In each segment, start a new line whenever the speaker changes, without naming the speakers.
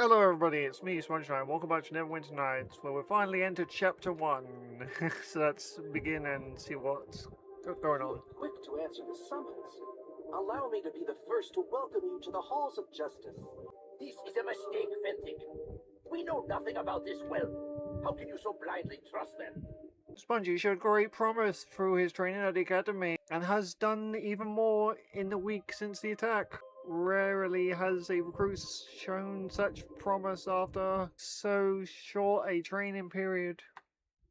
Hello everybody, it's me, Sunshine. Welcome back to Neverwinter Nights, where we finally entered Chapter 1. So let's begin and see what's going on.
Quick to answer the summons. Allow me to be the first to welcome you to the halls of justice. This is a mistake, Fentic. We know nothing about this well. How can you so blindly trust them?
Spongy showed great promise through his training at the academy, and has done even more in the week since the attack. Rarely has a recruit shown such promise after so short a training period.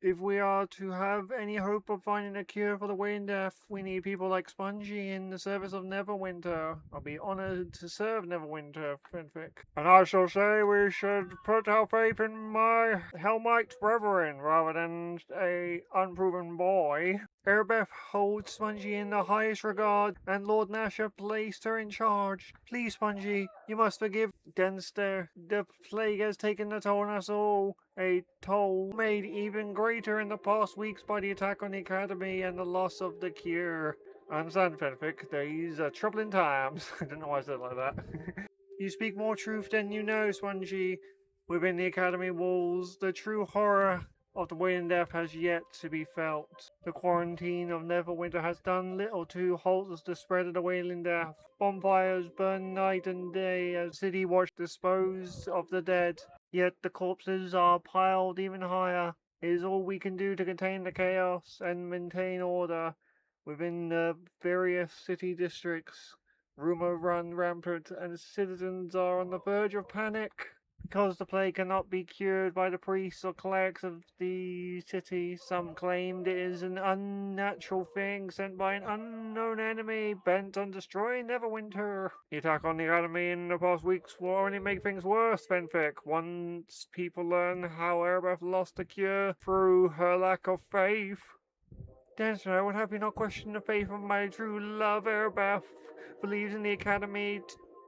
If we are to have any hope of finding a cure for the Wailing Death, we need people like Spongy in the service of Neverwinter. I'll be honored to serve Neverwinter, Finfic. And I shall say we should put our faith in my Helmite brethren rather than a unproven boy. Erebeth holds Spongy in the highest regard, and Lord Nasher placed her in charge. Please, Spongy, you must forgive Denster. The plague has taken a toll on us all. A toll made even greater in the past weeks by the attack on the Academy and the loss of the cure. I understand, Fenfic. These are troubling times. I don't know why I said it like that. You speak more truth than you know, Spongy. Within the Academy walls, the true horror of the Wailing Death has yet to be felt. The quarantine of Neverwinter has done little to halt the spread of the Wailing Death. Bonfires burn night and day as City Watch dispose of the dead. Yet the corpses are piled even higher. It is all we can do to contain the chaos and maintain order within the various city districts. Rumor run rampant, and citizens are on the verge of panic. Because the plague cannot be cured by the priests or clerics of the city, some claimed it is an unnatural thing sent by an unknown enemy bent on destroying Neverwinter. The attack on the academy in the past weeks will only make things worse, Fenfic. Once people learn how Erebeth lost the cure through her lack of faith. Dancer, I would have you not question the faith of my true love. Erebeth believes in the academy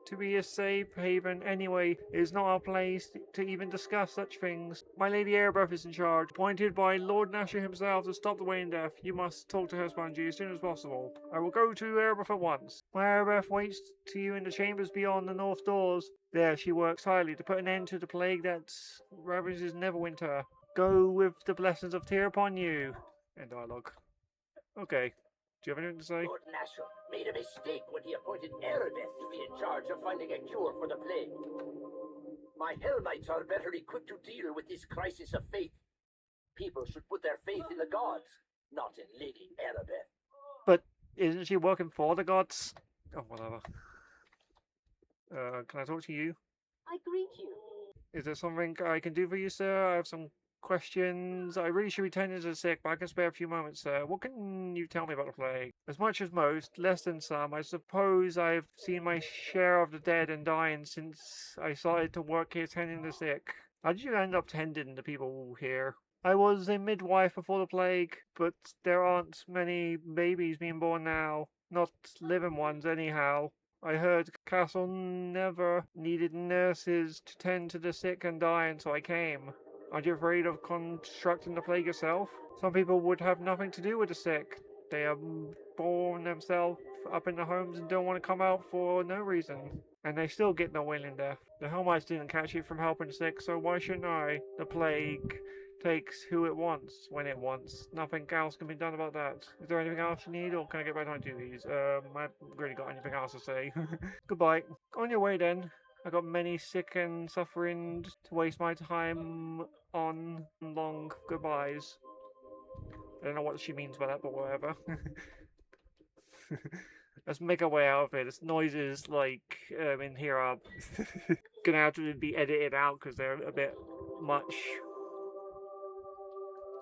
to be a safe haven anyway. It is not our place to even discuss such things. My Lady Erebeth is in charge, appointed by Lord Nasher himself to stop the Wailing Death. You must talk to her, Spongy, as soon as possible. I will go to Erebeth at once. My Erebeth waits to you in the chambers beyond the north doors. There she works tirelessly to put an end to the plague that ravages Neverwinter. Go with the blessings of Tyr upon you. End dialogue. Okay. Do you have anything to say?
Lord Nasher made a mistake when he appointed Erebeth to be in charge of finding a cure for the plague. My Hellmites are better equipped to deal with this crisis of faith. People should put their faith in the gods, not in Lady Erebeth.
But isn't she working for the gods? Oh, whatever. Can I talk to you?
I greet you.
Is there something I can do for you, sir? I have some questions. I really should be tending to the sick, but I can spare a few moments, sir. What can you tell me about the plague? As much as most, less than some. I suppose I've seen my share of the dead and dying since I started to work here tending the sick. How did you end up tending the people here? I was a midwife before the plague, but there aren't many babies being born now. Not living ones, anyhow. I heard Castle never needed nurses to tend to the sick and dying, so I came. Aren't you afraid of constructing the plague yourself? Some people would have nothing to do with the sick. They are born themselves up in the homes and don't want to come out for no reason. And they still get no Wailing Death. The Hellmites didn't catch it from helping the sick, so why shouldn't I? The plague takes who it wants, when it wants. Nothing else can be done about that. Is there anything else you need, or can I get back to my duties? I haven't really got anything else to say. Goodbye. On your way then. I got many sick and suffering to waste my time on. Long goodbyes. I don't know what she means by that, but whatever. Let's make our way out of it. This noises like in here are gonna have to be edited out because they're a bit much.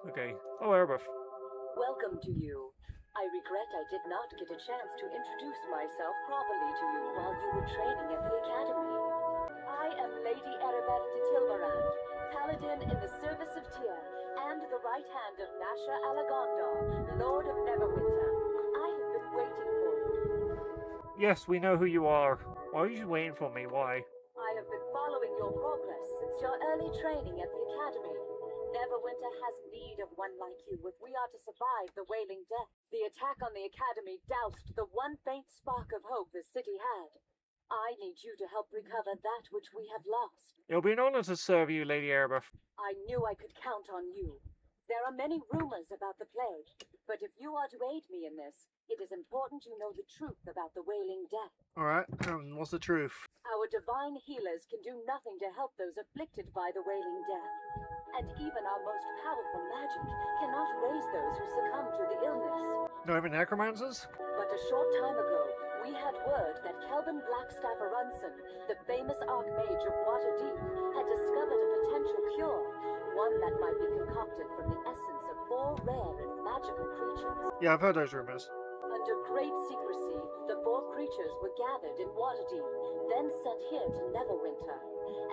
Okay. Oh, Erebeth.
Welcome to you. I regret I did not get a chance to introduce myself properly to you while you were training at the academy. I am Lady Erebeth de Tilmarand, paladin in the service of Tyr, and the right hand of Nasha Alagondar, Lord of Neverwinter. I have been waiting for you.
Yes, we know who you are. Why are you waiting for me? Why?
I have been following your progress since your early training at the academy. Neverwinter has need of one like you if we are to survive the Wailing Death. The attack on the academy doused the one faint spark of hope the city had. I need you to help recover that which we have lost.
It'll be an honor to serve you, Lady Erebeth.
I knew I could count on you. There are many rumors about the plague, but if you are to aid me in this, it is important you know the truth about the Wailing Death.
Alright, what's the truth?
Our divine healers can do nothing to help those afflicted by the Wailing Death, and even our most powerful magic cannot raise those who succumb to the illness.
No even necromancers?
But a short time ago, we had word that Kelvin Blackstaff Arunson, the famous Archmage of Waterdeep, had discovered a potential cure, one that might be concocted from the essence of 4 rare and magical creatures.
Yeah, I've heard those rumors.
Under great secrecy, the 4 creatures were gathered in Waterdeep, then sent here to Neverwinter.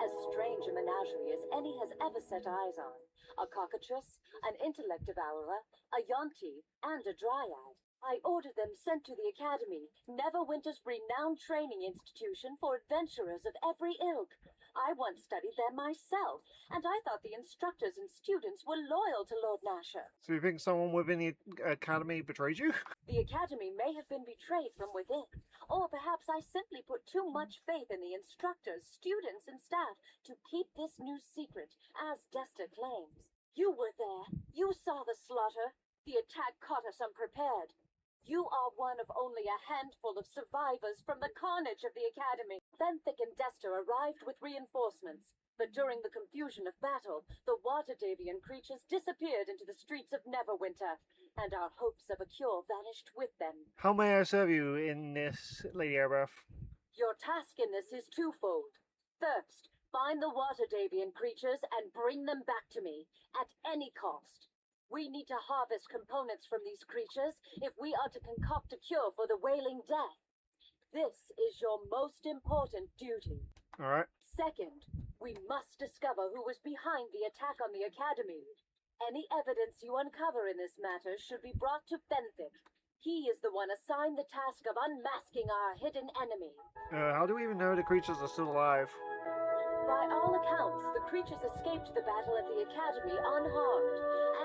As strange a menagerie as any has ever set eyes on. A cockatrice, an intellect devourer, a yonti, and a dryad. I ordered them sent to the Academy, Neverwinter's renowned training institution for adventurers of every ilk. I once studied there myself, and I thought the instructors and students were loyal to Lord Nasher.
So you think someone within the Academy betrayed you?
The Academy may have been betrayed from within, or perhaps I simply put too much faith in the instructors, students, and staff to keep this new secret, as Desta claims. You were there. You saw the slaughter. The attack caught us unprepared. You are one of only a handful of survivors from the carnage of the Academy. Benthic and Desta arrived with reinforcements, but during the confusion of battle, the Waterdavian creatures disappeared into the streets of Neverwinter, and our hopes of a cure vanished with them.
How may I serve you in this, Lady Erebeth?
Your task in this is twofold. First, find the Waterdavian creatures and bring them back to me, at any cost. We need to harvest components from these creatures if we are to concoct a cure for the Wailing Death. This is your most important duty.
Alright.
Second, we must discover who was behind the attack on the Academy. Any evidence you uncover in this matter should be brought to Benthic. He is the one assigned the task of unmasking our hidden enemy.
How do we even know the creatures are still alive?
By all accounts, the creatures escaped the battle at the Academy unharmed,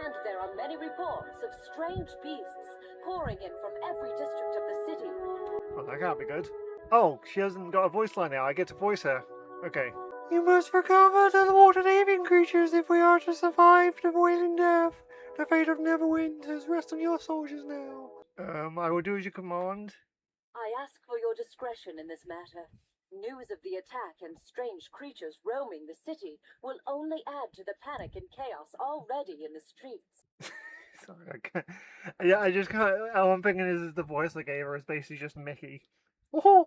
and there are many reports of strange beasts pouring in from every district of the city.
Well, that can't be good. Oh, she hasn't got a voice line now. I get to voice her. Okay. You must recover the Waterdavian creatures if we are to survive the Wailing Death. The fate of Neverwinter rests on your soldiers now. I will do as you command.
I ask for your discretion in this matter. News of the attack and strange creatures roaming the city will only add to the panic and chaos already in the streets.
Sorry, I can't. Yeah, I just can't. All I'm thinking is the voice I gave her is basically just Mickey. Oh!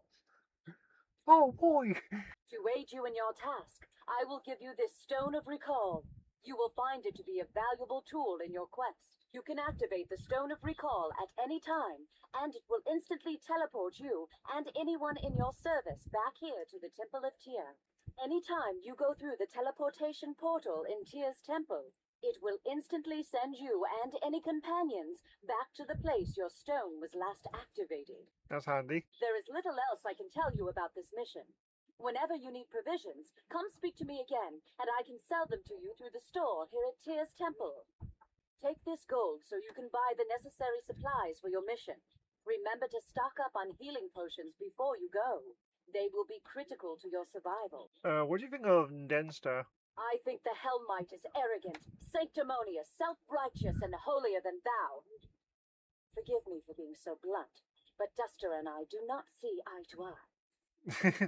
Oh boy!
To aid you in your task, I will give you this Stone of Recall. You will find it to be a valuable tool in your quest. You can activate the Stone of Recall at any time, and it will instantly teleport you and anyone in your service back here to the Temple of Tyr. Anytime you go through the teleportation portal in Tyr's temple, it will instantly send you and any companions back to the place your stone was last activated.
That's handy.
There is little else I can tell you about this mission. Whenever you need provisions, come speak to me again, and I can sell them to you through the store here at Tyr's temple. Take this gold so you can buy the necessary supplies for your mission. Remember to stock up on healing potions before you go. They will be critical to your survival.
What do you think of Denster?
I think the Hellmite is arrogant, sanctimonious, self-righteous, and holier than thou. Forgive me for being so blunt, but Desta and I do not see eye to eye.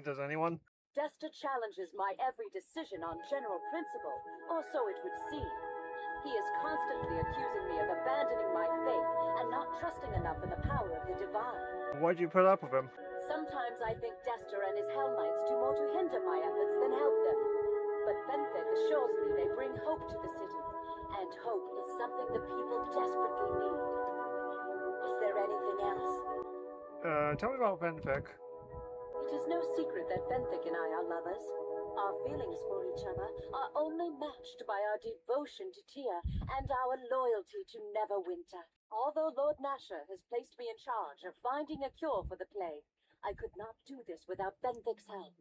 Does anyone?
Desta challenges my every decision on general principle, or so it would seem. He is constantly accusing me of abandoning my faith and not trusting enough in the power of the divine.
Why'd you put up with him?
Sometimes I think Desta and his Hellmites do more to hinder my efforts than help them. But Benthic assures me they bring hope to the city, and hope is something the people desperately need. Is there anything else?
Tell me about Benthic.
It is no secret that Benthic and I are lovers. Our feelings for each other are only matched by our devotion to Tyr and our loyalty to Neverwinter. Although Lord Nasher has placed me in charge of finding a cure for the plague, I could not do this without Benthic's help.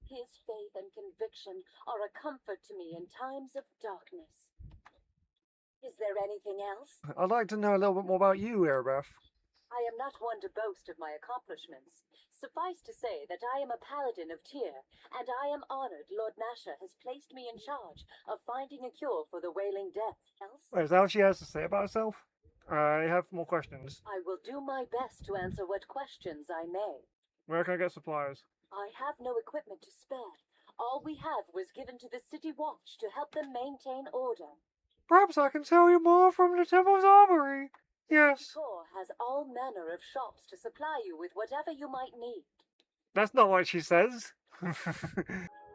His faith and conviction are a comfort to me in times of darkness. Is there anything else?
I'd like to know a little bit more about you, Erebeth.
I am not one to boast of my accomplishments. Suffice to say that I am a paladin of Tyr, and I am honored Lord Nasha has placed me in charge of finding a cure for the Wailing Death. Else,
Wait, is that what she has to say about herself? I have more questions.
I will do my best to answer what questions I may.
Where can I get supplies?
I have no equipment to spare. All we have was given to the City Watch to help them maintain order.
Perhaps I can sell you more from the temple's armory. Yes.
Tor has all manner of shops to supply you with whatever you might need.
That's not what she says.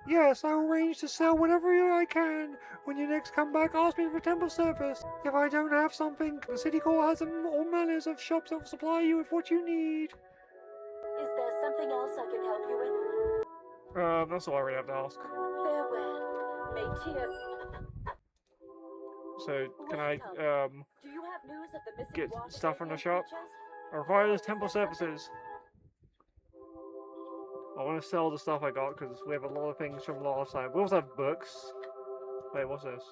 Yes, I will arrange to sell whatever I can. When you next come back, ask me for temple service. If I don't have something, the city core has all manners of shops that will supply you with what you need.
Is there something else I can help you with?
That's all I really have to ask.
Farewell. May Tyr...
So, can I,
Do you have news of the missing
get
water
stuff from the
savior
shop?
creatures?
I require those temple services. I want to sell the stuff I got because we have a lot of things from last time. We also have books. Wait, what's this?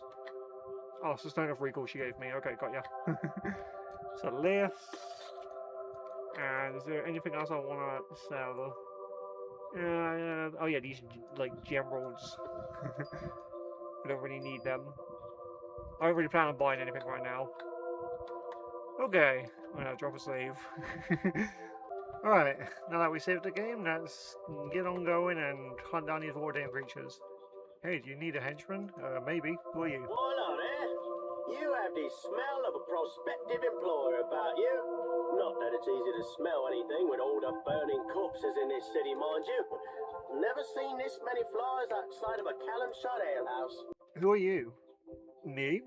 Oh, it's the Stone of Recall she gave me. Okay, got ya. So this. And is there anything else I want to sell? Oh yeah, these like gems. I don't really need them. I don't really plan on buying anything right now. Okay, I'm gonna drop a save. Alright, now that we saved the game, let's get on going and hunt down these warden creatures. Hey, do you need a henchman? Maybe. Who are you?
Why not, eh? You have the smell of a prospective employer about you. Not that it's easy to smell anything with all the burning corpses in this city, mind you. Never seen this many flies outside of a Callum shot alehouse.
Who are you? Me?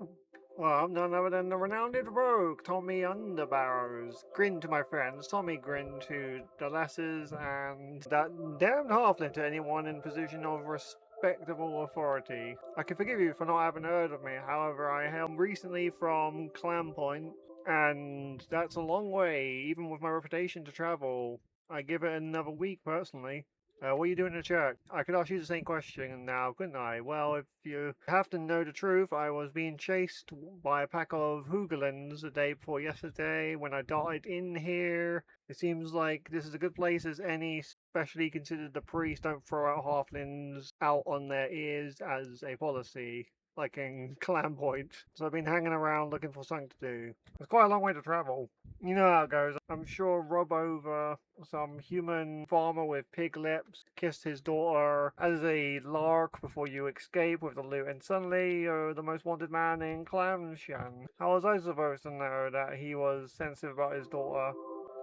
Well, I'm none other than the renowned rogue, Tommy Underbarrows. Grin to my friends, Tommy grinned to the lasses, and that damned halfling to anyone in position of respectable authority. I can forgive you for not having heard of me, however, I hailed recently from Clam Point, and that's a long way, even with my reputation to travel. I give it another week, personally. What are you doing in the church? I could ask you the same question now, couldn't I? Well, if you have to know the truth, I was being chased by a pack of Hoogalans the day before yesterday when I darted in here. It seems like this is a good place as any, especially considered the priests don't throw out halflings out on their ears as a policy, like in Clam Point. So I've been hanging around looking for something to do. It's quite a long way to travel. You know how it goes. I'm sure rob over some human farmer with pig lips kissed his daughter as a lark before you escape with the loot, and suddenly you're the most wanted man in Clamshan. How was I supposed to know that he was sensitive about his daughter?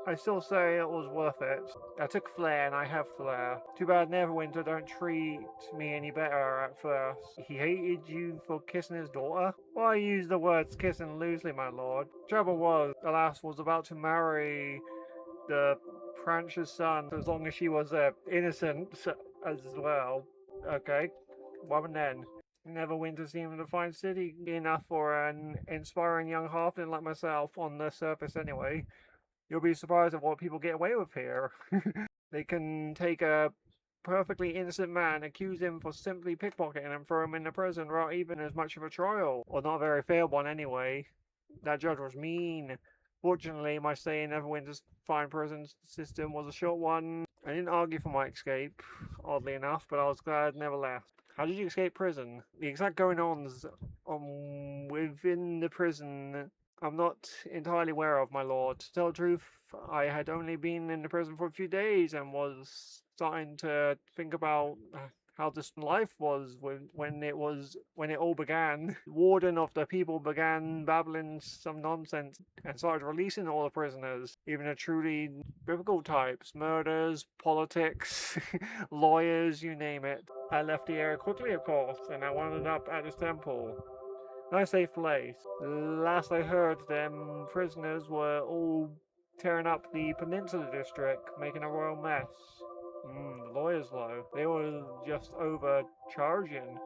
I still say it was worth it. I took flair and I have flair. Too bad Neverwinter don't treat me any better at first. He hated you for kissing his daughter? Well, I use the words kissing loosely, my lord. Trouble was, the lass was about to marry the Prancher's son as long as she was innocent as well. Okay, what then? Neverwinter seemed to find city enough for an inspiring young halfling like myself on the surface anyway. You'll be surprised at what people get away with here. They can take a perfectly innocent man, accuse him for simply pickpocketing and throw him into prison without even as much of a trial. Or not a very fair one anyway. That judge was mean. Fortunately, my stay in Neverwinter's fine prison system was a short one. I didn't argue for my escape, oddly enough, but I was glad never left. How did you escape prison? The exact going-ons within the prison I'm not entirely aware of, my lord. To tell the truth, I had only been in the prison for a few days and was starting to think about how this life was when it all began. The warden of the people began babbling some nonsense and started releasing all the prisoners, even the truly biblical types, murders, politics, lawyers, you name it. I left the area quickly, of course, and I wound up at this temple. Nice safe place. Last I heard, them prisoners were all tearing up the Peninsula District, making a royal mess. The lawyers, though, they were just overcharging.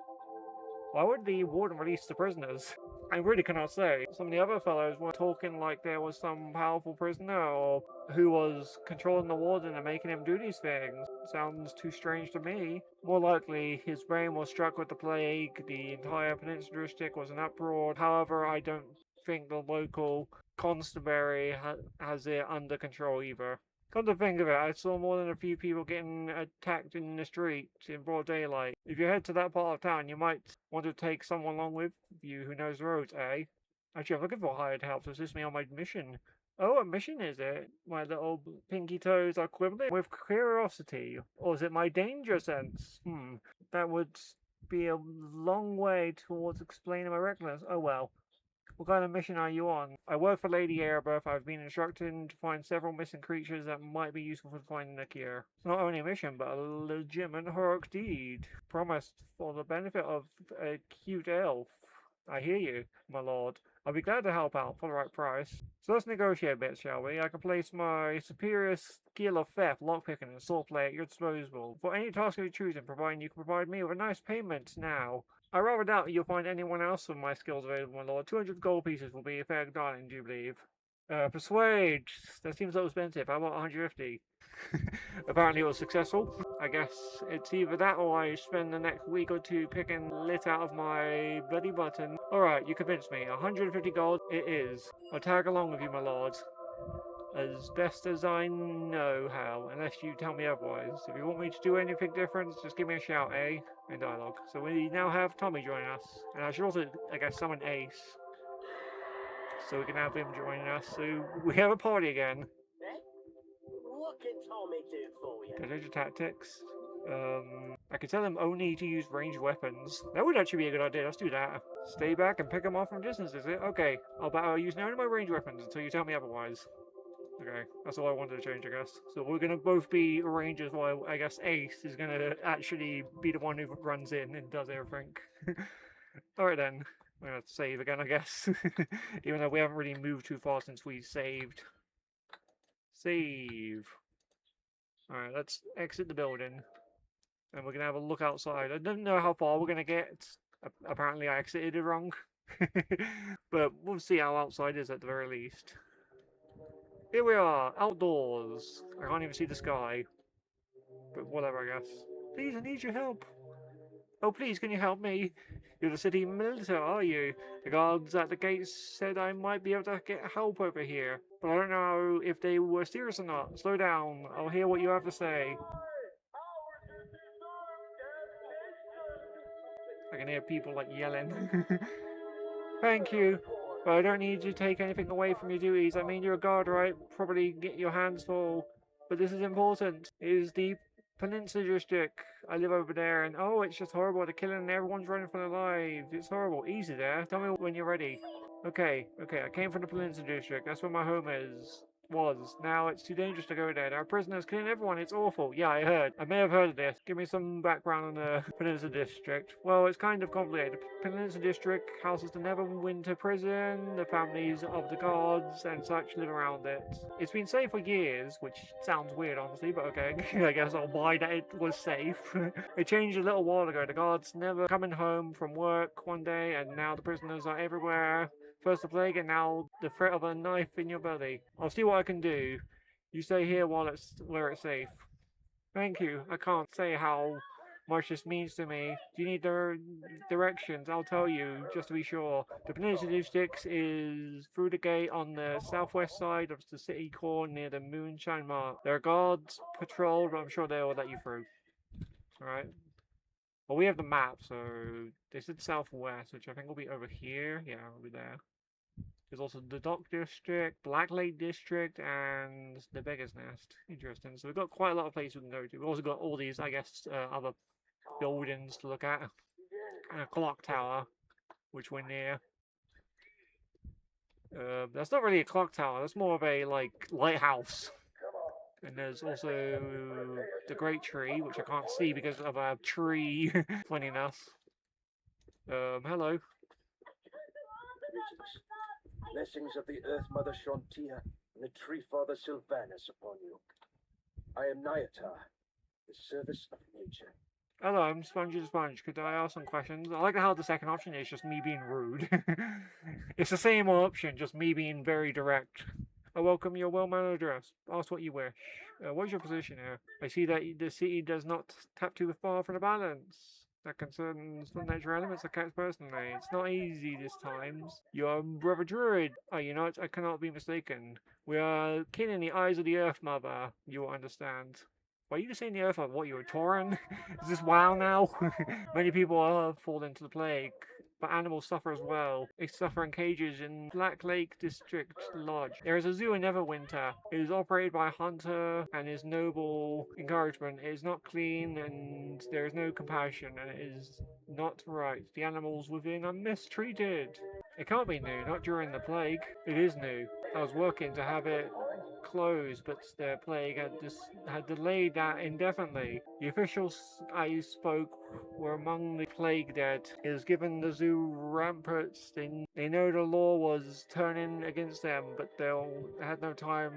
Why would the warden release the prisoners? I really cannot say. Some of the other fellows were talking like there was some powerful prisoner or who was controlling the warden and making him do these things. Sounds too strange to me. More likely, his brain was struck with the plague, the entire Peninsula District was in uproar. However, I don't think the local constabulary has it under control either. Come to think of it, I saw more than a few people getting attacked in the street in broad daylight. If you head to that part of town, you might want to take someone along with you who knows the roads, eh? Actually, I'm looking for hired help to assist me on my mission. Oh, a mission is it? My little pinky toes are quivering with curiosity. Or is it my danger sense? That would be a long way towards explaining my recklessness. Oh well. What kind of mission are you on? I work for Lady Airbirth. I've been instructed to find several missing creatures that might be useful for finding a cure. It's not only a mission, but a legitimate heroic deed. Promised for the benefit of a cute elf. I hear you, my lord. I'll be glad to help out for the right price. So let's negotiate a bit, shall we? I can place my superior skill of theft, lockpicking, and swordplay at your disposal. For any task you choose, and providing you can provide me with a nice payment now. I rather doubt you'll find anyone else with my skills available, my lord. 200 gold pieces will be a fair darling, do you believe? Persuade. That seems so expensive. How about 150? Apparently it was successful. I guess it's either that or I spend the next week or two picking lit out of my bloody button. Alright, you convinced me. 150 gold it is. I'll tag along with you, my lord. As best as I know how, unless you tell me otherwise. If you want me to do anything different, just give me a shout, eh? In dialogue. So we now have Tommy join us. And I should also, I guess, summon Ace. So we can have him joining us. So we have a party again.
What can Tommy do for you?
Potential tactics. I could tell him only to use ranged weapons. That would actually be a good idea. Let's do that. Stay back and pick him off from distance, is it? Okay. I'll use only my ranged weapons until you tell me otherwise. Okay, that's all I wanted to change, I guess. So we're going to both be rangers while I guess Ace is going to actually be the one who runs in and does everything. Alright then. We're going to save again, I guess. Even though we haven't really moved too far since we saved. Save. Alright, let's exit the building. And we're going to have a look outside. I don't know how far we're going to get. Apparently I exited it wrong. But we'll see how outside is at the very least. Here we are, outdoors. I can't even see the sky. But whatever, I guess. Please, I need your help. Oh, please, can you help me? You're the city militia, are you? The guards at the gates said I might be able to get help over here. But I don't know if they were serious or not. Slow down. I'll hear what you have to say. I can hear people, like, yelling. Thank you. But I don't need you to take anything away from your duties. I mean, you're a guard, right? Probably get your hands full. But this is important. It is the Peninsula District. I live over there, and oh, it's just horrible. They're killing and everyone's running for their lives. It's horrible. Easy there. Tell me when you're ready. Okay, I came from the Peninsula District. That's where my home was. Now it's too dangerous to go there. There are prisoners killing everyone. It's awful. Yeah, I heard. I may have heard of this. Give me some background on the Peninsula District. Well, it's kind of complicated. The Peninsula District houses the Neverwinter prison, the families of the guards and such live around it. It's been safe for years, which sounds weird, honestly, but okay. I guess I'll buy that it was safe. It changed a little while ago. The guards never coming home from work one day, and now the prisoners are everywhere. First the plague, and now the threat of a knife in your belly. I'll see what I can do. You stay here while where it's safe. Thank you. I can't say how much this means to me. Do you need directions? I'll tell you, just to be sure. The Peninsula District is through the gate on the southwest side of the city core near the Moonshine Mark. There are guards patrolled, but I'm sure they will let you through. Alright. Well, we have the map, so they said southwest, which I think will be over here. Yeah, it'll be there. There's also the Dock District, Black Lake District, and the Beggar's Nest. Interesting. So we've got quite a lot of places we can go to. We've also got all these, I guess, other buildings to look at. And a clock tower, which we're near. That's not really a clock tower. That's more of a, like, lighthouse. And there's also the Great Tree, which I can't see because of a tree. Funny enough. Hello.
Blessings of the Earth Mother Shantia and the Tree Father Sylvanus upon you. I am Nyatar, the service of nature.
Hello, I'm Spongy the Sponge. Could I ask some questions? I like how the second option is just me being rude. It's the same option, just me being very direct. I welcome your well-mannered address. Ask what you wish. What's your position here? I see that the city does not tap too far from the balance. that concerns the natural elements of cats personally. It's not easy this times. Your brother Druid, are you not? I cannot be mistaken. We are kin in the eyes of the earth, mother. You will understand. Why are you just saying the earth? What, you're a Tauran? Is this WoW now? Many people have fallen into the plague, but animals suffer as well. They suffer in cages in Black Lake District Lodge. There is a zoo in Neverwinter. It is operated by a hunter and his noble encouragement. It is not clean and there is no compassion and it is not right. The animals within are mistreated. It can't be new, not during the plague. It is new. I was working to have it closed, but the plague had delayed that indefinitely. The officials I spoke were among the plague dead. It has given the zoo ramparts. They know the law was turning against them, but they had no time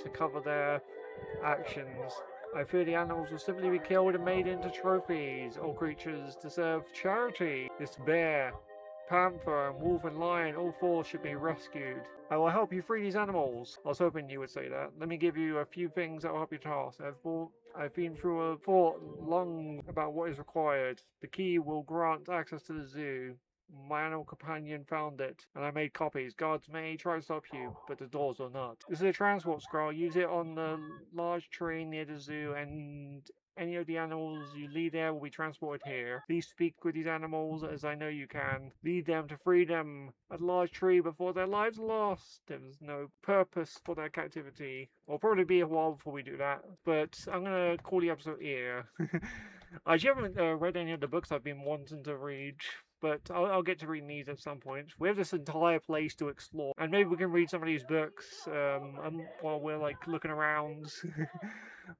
to cover their actions. I fear the animals will simply be killed and made into trophies. All creatures deserve charity. This bear, panther, and wolf and lion, all four should be rescued. I will help you free these animals. I was hoping you would say that. Let me give you a few things that will help your task. I've been through a thought long about what is required. The key will grant access to the zoo. My animal companion found it, and I made copies. Guards may try to stop you, but the doors will not. This is a transport scroll. Use it on the large tree near the zoo, and any of the animals you lead there will be transported here. Please speak with these animals, as I know you can. Lead them to freedom at a large tree before their lives are lost. There is no purpose for their captivity. It'll probably be a while before we do that, but I'm going to call the episode here. I actually haven't read any of the books I've been wanting to read, but I'll get to reading these at some point. We have this entire place to explore, and maybe we can read some of these books while we're like looking around.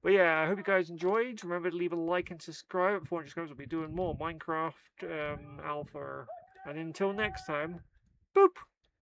But yeah, I hope you guys enjoyed. Remember to leave a like and subscribe. At 400 subscribers, we'll be doing more Minecraft Alpha. And until next time, boop!